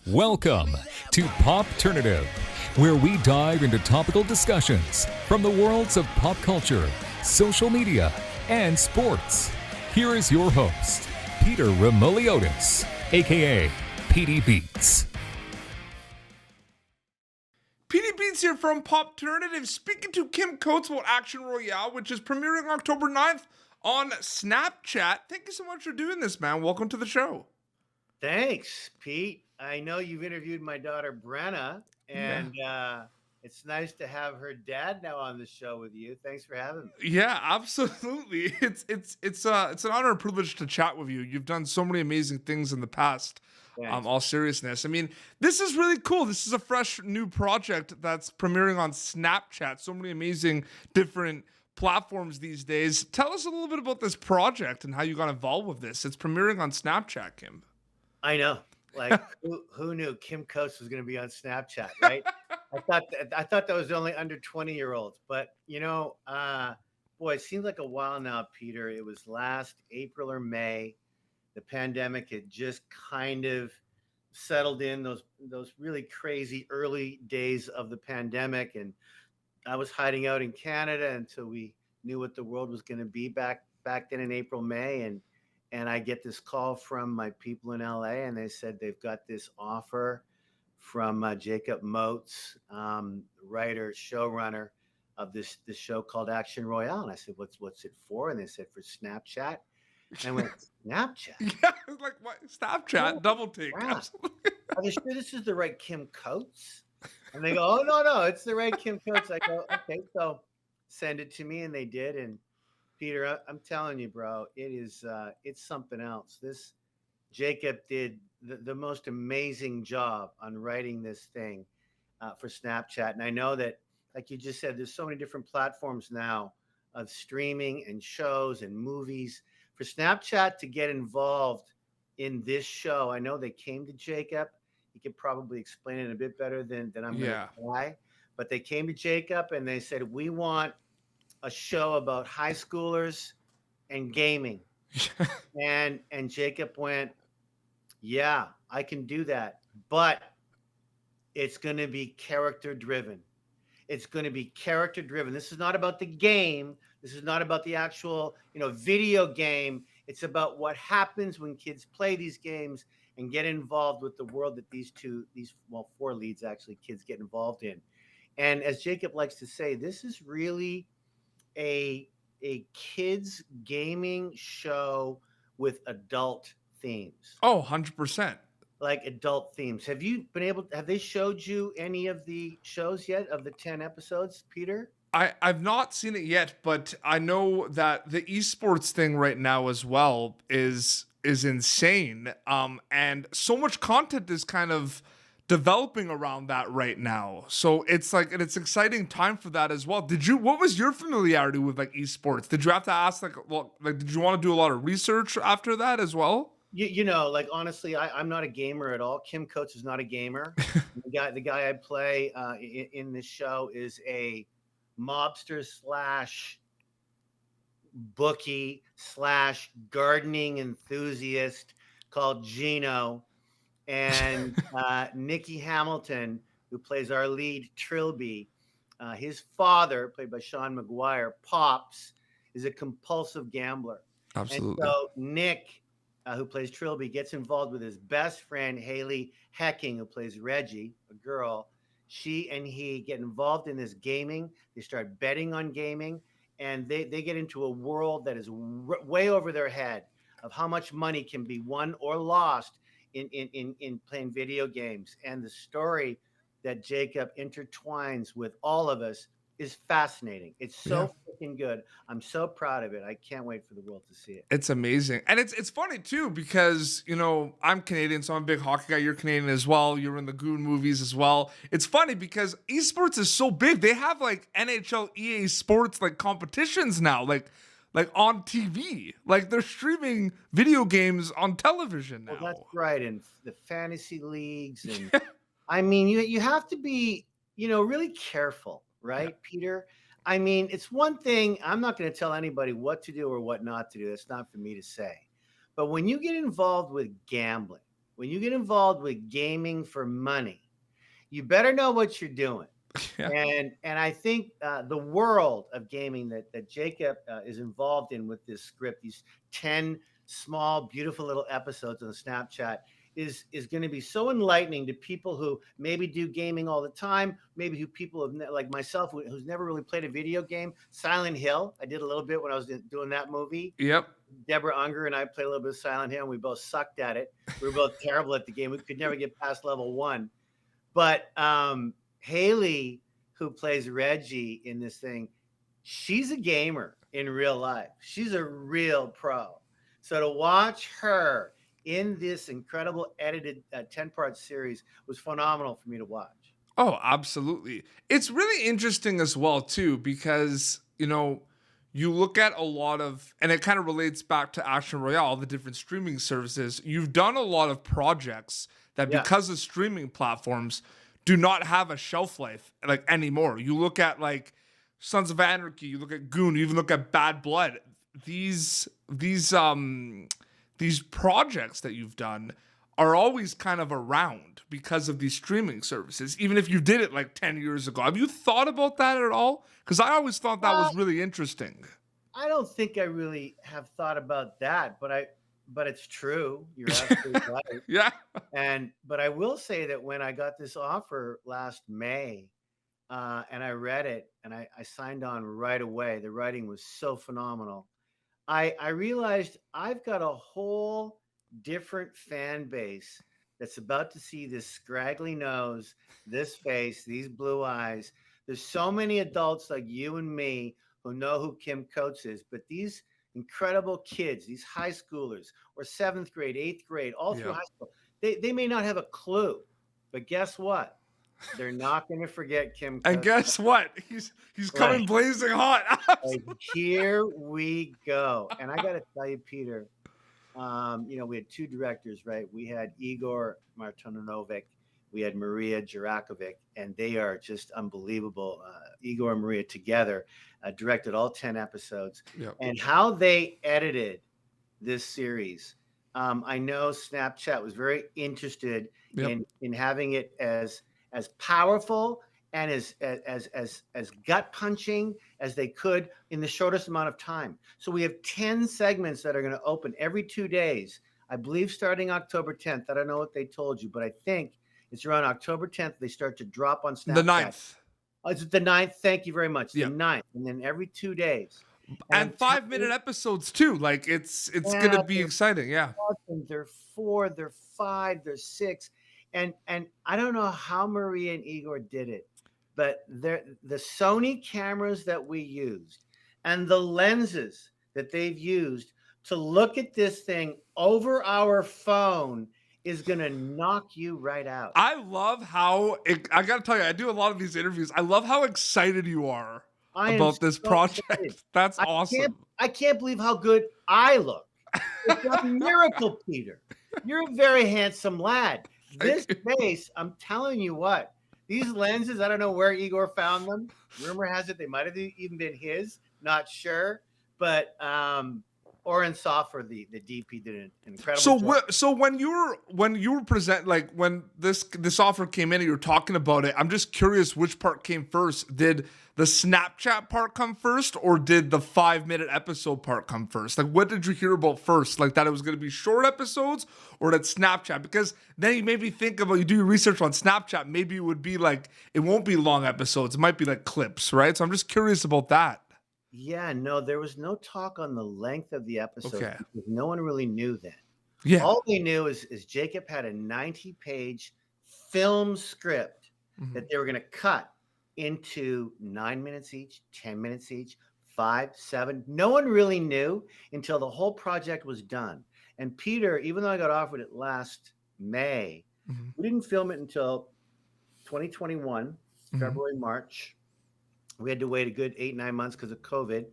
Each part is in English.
Welcome to Popternative, where we dive into topical discussions from the worlds of pop culture, social media, and sports. Here is your host, Peter Remoliotis, aka PD Beats. PD Beats here from Popternative, speaking to Kim Coates about Action Royale, which is premiering October 9th on Snapchat. Thank you so much for doing this, man. Welcome to the show. Thanks, Pete. I know you've interviewed my daughter Brenna, and it's nice to have her dad now on the show with you. Thanks for having me. Yeah, absolutely. It's an honor and privilege to chat with you. You've done so many amazing things in the past. Thanks. All seriousness, I mean, this is really cool. This is a fresh new project that's premiering on Snapchat. So many amazing different platforms these days. Tell us a little bit about this project and how you got involved with this. It's premiering on Snapchat, Kim. I know. Like, who knew Kim Coates was going to be on Snapchat, right? I thought that was only under 20-year-olds, but boy, it seems like a while now, Peter. It was last April or May. The pandemic had just kind of settled in, those really crazy early days of the pandemic, and I was hiding out in Canada until we knew what the world was going to be back then in April, May, and I get this call from my people in LA, and they said they've got this offer from Jacob Moats, writer, showrunner of this show called Action Royale. And I said, what's it for? And they said, for Snapchat. And I went, Snapchat? Yeah, like what? Snapchat, double take. Wow. Are they sure this is the right Kim Coates? And they go, oh, no, it's the right Kim Coates. I go, okay, so send it to me. And they did. And Peter, I'm telling you, bro, it's something else. This Jacob did the most amazing job on writing this thing for Snapchat. And I know that, like you just said, there's so many different platforms now of streaming and shows and movies. For Snapchat to get involved in this show, I know they came to Jacob. He could probably explain it a bit better than I'm going to try. But they came to Jacob and they said, we want a show about high schoolers and gaming. and Jacob went, yeah, I can do that, but it's going to be character driven. It's going to be character driven. This is not about the game. This is not about the actual, video game. It's about what happens when kids play these games and get involved with the world that these four leads actually kids get involved in. And as Jacob likes to say, this is really a kids gaming show with adult themes. Oh, 100%. Like adult themes. Have they showed you any of the shows yet of the 10 episodes, Peter? I've not seen it yet, but I know that the esports thing right now as well is insane. And so much content is kind of developing around that right now. So it's like, and it's exciting time for that as well. What was your familiarity with like esports? Did you have to ask did you want to do a lot of research after that as well? Like honestly, I'm not a gamer at all. Kim Coates is not a gamer. the guy I play in this show is a mobster / bookie / gardening enthusiast called Gino. And Nikki Hamilton, who plays our lead Trilby, his father, played by Sean McGuire, Pops, is a compulsive gambler. Absolutely. And so Nick, who plays Trilby, gets involved with his best friend, Haley Hecking, who plays Reggie, a girl. She and he get involved in this gaming. They start betting on gaming, and they get into a world that is way over their head of how much money can be won or lost in playing video games. And the story that Jacob intertwines with all of us is fascinating. It's so freaking good. I'm so proud of it. I can't wait for the world to see it. It's amazing. And it's funny too, because, I'm Canadian, so I'm a big hockey guy. You're Canadian as well. You're in the Goon movies as well. It's funny because esports is so big. They have like NHL EA Sports like competitions now, like on TV. Like they're streaming video games on television now. Well, that's right. And the fantasy leagues. And I mean, you have to be, really careful. Right, Peter? I mean, it's one thing. I'm not going to tell anybody what to do or what not to do. That's not for me to say. But when you get involved with gambling, when you get involved with gaming for money, you better know what you're doing. Yeah. And I think the world of gaming that Jacob is involved in with this script, these 10 small, beautiful little episodes on Snapchat, is going to be so enlightening to people who maybe do gaming all the time, maybe who people have like myself who's never really played a video game. Silent Hill, I did a little bit when I was doing that movie. Yep. Deborah Unger and I played a little bit of Silent Hill, and we both sucked at it. We were both terrible at the game. We could never get past level 1. But Haley, who plays Reggie in this thing, she's a gamer in real life. She's a real pro. So to watch her in this incredible edited 10-part series was phenomenal for me to watch. Oh, absolutely. It's really interesting as well, too, because, you know, you look at a lot of, and it kind of relates back to Action Royale, the different streaming services. You've done a lot of projects that because of streaming platforms do not have a shelf life like anymore. You look at like Sons of Anarchy, you look at Goon, you even look at Bad Blood. These projects that you've done are always kind of around because of these streaming services, even if you did it like 10 years ago. Have you thought about that at all? Because I always thought that was really interesting. I don't think I really have thought about that, but it's true. You're absolutely right. Yeah. But I will say that when I got this offer last May, and I read it and I signed on right away, the writing was so phenomenal. I realized I've got a whole different fan base that's about to see this scraggly nose, this face, these blue eyes. There's so many adults like you and me who know who Kim Coates is, but these incredible kids, these high schoolers or 7th grade, 8th grade, all through high school, they may not have a clue, but guess what? They're not going to forget Kim Coates. And guess what? He's coming blazing hot. Like, here we go. And I got to tell you, Peter, you know, we had 2 directors, right? We had Igor Martinovic, we had Maria Jurakovic, and they are just unbelievable. Igor and Maria together directed all 10 episodes. Yep. And how they edited this series, I know Snapchat was very interested in having it as powerful and as gut punching as they could in the shortest amount of time. So we have 10 segments that are going to open every 2 days, I believe, starting October 10th. I don't know what they told you, but I think it's around October 10th they start to drop on Snapchat. The 9th. Oh, it's the 9th. Thank you very much. The 9th, and then every 2 days. And 5-minute episodes too. Like it's going to be exciting. Yeah. They're 4, they're 5, they're 6. And I don't know how Maria and Igor did it, but the Sony cameras that we used and the lenses that they've used to look at this thing over our phone is going to knock you right out. I love how I got to tell you, I do a lot of these interviews. I love how excited you are about this project. Excited. That's awesome. I can't believe how good I look. It's a miracle, Peter. You're a very handsome lad. This face, I'm telling you what, these lenses, I don't know where Igor found them. Rumor has it they might have even been his, not sure. But Oren Soffer, the DP, did an incredible job. So when you were present, like when this offer came in and you were talking about it, I'm just curious which part came first. Did the Snapchat part come first, or did the 5-minute episode part come first? Like, what did you hear about first? Like that it was going to be short episodes, or that Snapchat? Because then you made me think about, you do your research on Snapchat, maybe it would be like, it won't be long episodes. It might be like clips, right? So I'm just curious about that. Yeah, no, there was no talk on the length of the episode because no one really knew then. Yeah. All they knew is Jacob had a 90-page film script that they were going to cut into 9 minutes each, 10 minutes each, 5, 7. No one really knew until the whole project was done. And Peter, even though I got offered it last May, we didn't film it until 2021, February, March. We had to wait a good 8-9 months because of COVID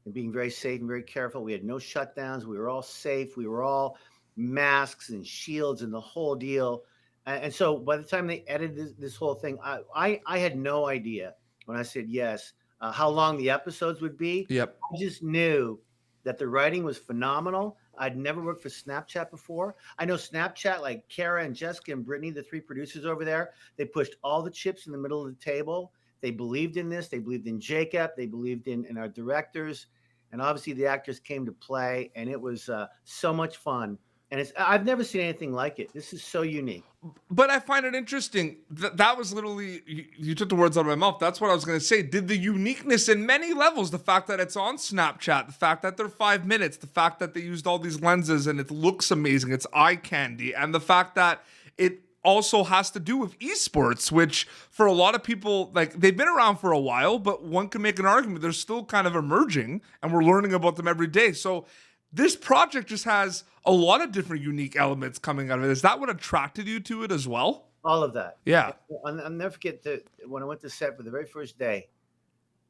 and being very safe and very careful. We had no shutdowns. We were all safe. We were all masks and shields and the whole deal. And so by the time they edited this whole thing, I had no idea when I said yes, how long the episodes would be. Yep. I just knew that the writing was phenomenal. I'd never worked for Snapchat before. I know Snapchat, like Kara and Jessica and Brittany, the 3 producers over there, they pushed all the chips in the middle of the table. They believed in this. They believed in Jacob. They believed in our directors. And obviously the actors came to play, and it was so much fun. And I've never seen anything like it. This is so unique. But I find it interesting that was literally, you took the words out of my mouth. That's what I was going to say. Did the uniqueness in many levels, the fact that it's on Snapchat, the fact that they're 5 minutes, the fact that they used all these lenses and it looks amazing, it's eye candy, and the fact that it also has to do with esports, which for a lot of people, like, they've been around for a while, but one can make an argument they're still kind of emerging and we're learning about them every day. So this project just has a lot of different unique elements coming out of it. Is that what attracted you to it as well? All of that. Yeah. I'll never forget that when I went to set for the very first day,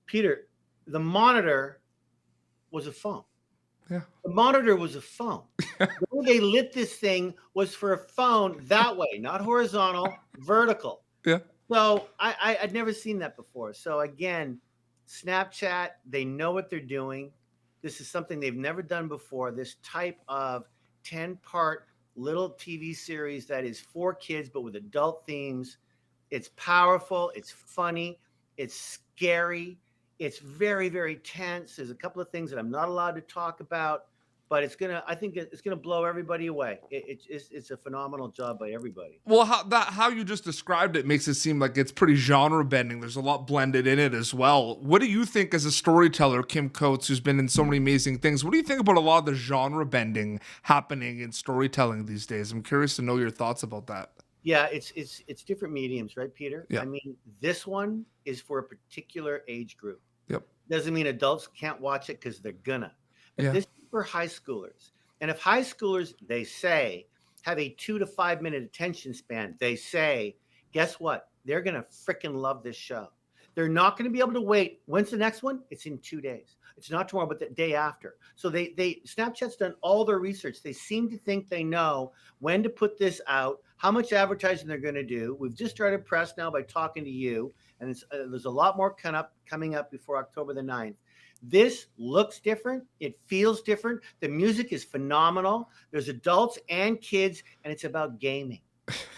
Peter, the monitor was a phone. Yeah. The monitor was a phone. The way they lit this thing was for a phone that way, not horizontal, vertical. Yeah. So I'd never seen that before. So again, Snapchat, they know what they're doing. This is something they've never done before. This type of 10-part little TV series that is for kids, but with adult themes. It's powerful. It's funny. It's scary. It's very, very tense. There's a couple of things that I'm not allowed to talk about, but I think it's gonna blow everybody away. It's a phenomenal job by everybody. Well, how you just described it makes it seem like it's pretty genre bending. There's a lot blended in it as well. What do you think, as a storyteller, Kim Coates, who's been in so many amazing things, what do you think about a lot of the genre bending happening in storytelling these days? I'm curious to know your thoughts about that. Yeah, it's different mediums, right, Peter? Yeah. I mean, this one is for a particular age group. Yep. Doesn't mean adults can't watch it because they're gonna. But Yeah. this is for high schoolers. And if high schoolers, they say, have a 2 to 5 minute attention span, they say, guess what? They're gonna freaking love this show. They're not gonna be able to wait. When's the next one? It's in 2 days. It's not tomorrow, but the day after. So Snapchat's done all their research. They seem to think they know when to put this out, how much advertising they're going to do. We've just started press now by talking to you, and there's a lot more coming up before October the 9th. This looks different. It feels different. The music is phenomenal. There's adults and kids, and it's about gaming.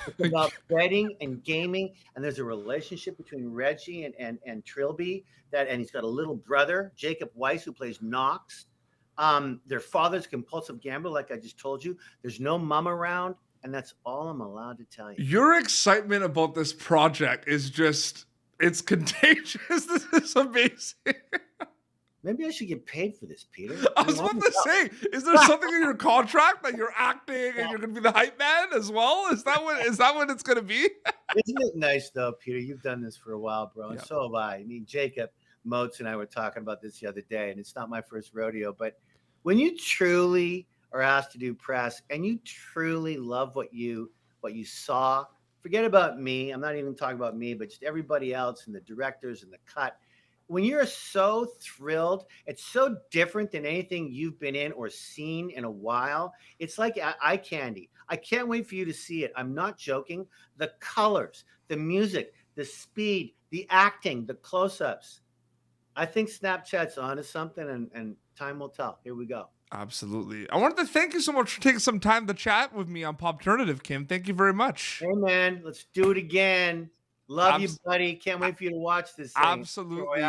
It's about betting and gaming, and there's a relationship between Reggie and Trilby, and he's got a little brother, Jacob Weiss, who plays Knox. Their father's a compulsive gambler, like I just told you. There's no mom around, and that's all I'm allowed to tell you. Your excitement about this project is just, it's contagious. This is amazing. Maybe I should get paid for this, Peter. I was about to say, is there something in your contract that you're acting and you're going to be the hype man as well? Is that what it's going to be? Isn't it nice, though, Peter? You've done this for a while, bro, and Yeah. so have I. I mean, Jacob Moats and I were talking about this the other day, and it's not my first rodeo, but when you truly are asked to do press and you truly love what you saw, forget about me. I'm not even talking about me, but just everybody else and the directors and the cut. When you're so thrilled, it's so different than anything you've been in or seen in a while. It's like eye candy. I can't wait for you to see it. I'm not joking. The colors, the music, the speed, the acting, the close-ups. I think Snapchat's onto something, and time will tell. Here we go. Absolutely. I wanted to thank you so much for taking some time to chat with me on Popternative, Kim. Thank you very much. Hey, man, let's do it again. Love you, buddy. Can't wait for you to watch this thing. Absolutely.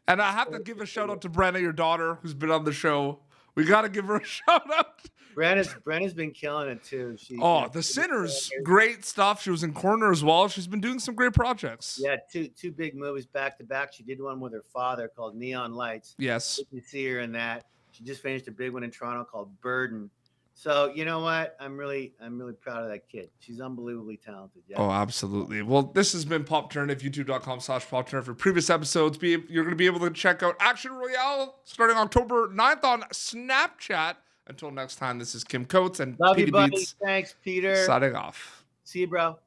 And I have to give a shout out to Brenna, your daughter, who's been on the show. We got to give her a shout out. Brenna's been killing it too. The Sinners, great stuff. She was in Corner as well. She's been doing some great projects. Yeah, two big movies back to back. She did one with her father called Neon Lights. Yes. You can see her in that. She just finished a big one in Toronto called Burden. So you know what? I'm really proud of that kid. She's unbelievably talented. Yeah. Oh, absolutely. Well, this has been Popternative, youtube.com/Popternative for previous episodes. You're going to be able to check out Action Royale starting October 9th on Snapchat. Until next time, this is Kim Coates and Love Petey you, buddy. Beats Thanks, Peter. signing off. See you, bro.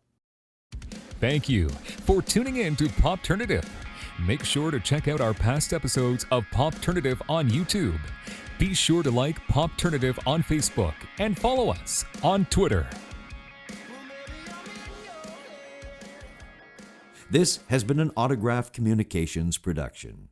Thank you for tuning in to Popternative. Make sure to check out our past episodes of Popternative on YouTube. Be sure to like Popternative on Facebook and follow us on Twitter. This has been an Autograph Communications production.